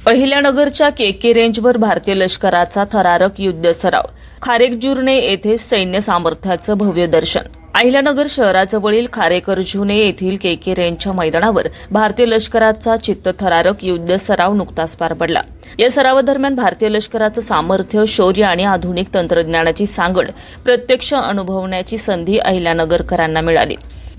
अहिल्यानगरच्या केके रेंजवर भारतीय लष्कराचा थरारक युद्ध सराव. खारेकजुर्णे येथे सैन्य सामर्थ्याचं भव्य दर्शन. अहिल्यानगर शहराजवळील खारेकजुर्णे येथील केके रेंजच्या मैदानावर भारतीय लष्कराचा चित्तथरारक युद्ध सराव नुकताच पार पडला. या सरावादरम्यान भारतीय लष्कराचं सामर्थ्य, शौर्य आणि आधुनिक तंत्रज्ञानाची सांगड प्रत्यक्ष अनुभवण्याची संधी अहिल्यानगरकरांना मिळाली.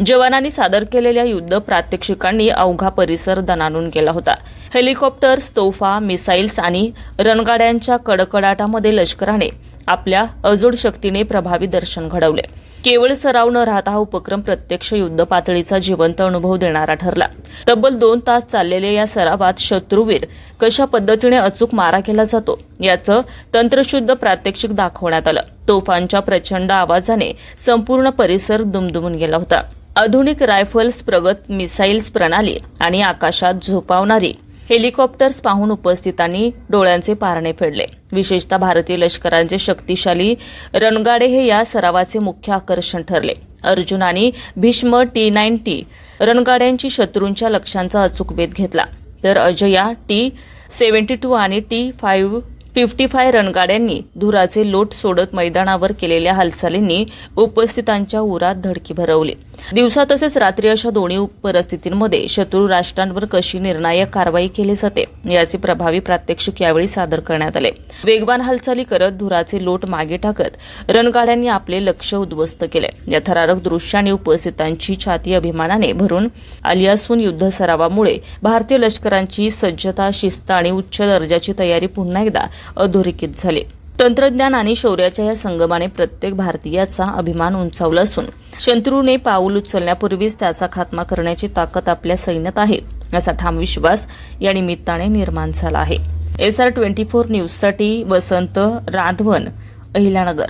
जवानांनी सादर केलेल्या युद्ध प्रात्यक्षिकांनी अवघा परिसर दणाणून गेला होता. हेलिकॉप्टर्स, तोफा, मिसाईल्स आणि रणगाड्यांच्या कडकडाटामध्ये लष्कराने आपल्या अजोड शक्तीने प्रभावी दर्शन घडवले. केवळ सराव न राहता हा उपक्रम प्रत्यक्ष युद्ध पातळीचा जिवंत अनुभव देणारा ठरला. तब्बल 2 तास चाललेल्या या सरावात शत्रूवीर कशा पद्धतीने अचूक मारा केला जातो याचं तंत्रशुद्ध प्रात्यक्षिक दाखवण्यात आलं. तोफांच्या प्रचंड आवाजाने संपूर्ण परिसर दुमदुमून गेला होता. आधुनिक रायफल्स, प्रगत मिसाईल्स प्रणाली आणि आकाशात झोपावणारी हेलिकॉप्टर्स पाहून उपस्थितांनी डोळ्यांचे पारणे फेडले. विशेषतः भारतीय लष्कराचे शक्तिशाली रणगाडे हे या सरावाचे मुख्य आकर्षण ठरले. अर्जुन आणि भीष्म T-90 रणगाड्यांची शत्रूंच्या लक्ष्यांचा अचूक वेध घेतला, तर अजया T-72 आणि T-55 रणगाड्यांनी धुराचे लोट सोडत मैदानावर केलेल्या हालचालींनी उपस्थितांच्या उरात धडकी भरवली. दिवसा तसेच रात्री अशा दोन्ही परिस्थितींमध्ये शत्रू राष्ट्रांवर कशी निर्णायक कारवाई केली जाते याचे प्रभावी प्रात्यक्षिक यावेळी सादर करण्यात आले. वेगवान हालचाली करत धुराचे लोट मागे टाकत रणगाड्यांनी आपले लक्ष्य उद्ध्वस्त केले. या थरारक दृश्याने उपस्थितांची छाती अभिमानाने भरून आली असून युद्ध सरावामुळे भारतीय लष्कराची सज्जता, शिस्त आणि उच्च दर्जाची तयारी पुन्हा एकदा अधोरेखित झाली. तंत्रज्ञान आणि शौर्याच्या या संगमाने प्रत्येक भारतीयाचा अभिमान उंचावला असून शत्रूने पाऊल उचलण्यापूर्वीच त्याचा खात्मा करण्याची ताकद आपल्या सैन्यात आहे असा ठाम विश्वास या निमित्ताने निर्माण झाला आहे. SR24 न्यूजसाठी वसंत राधवन, अहिल्यानगर.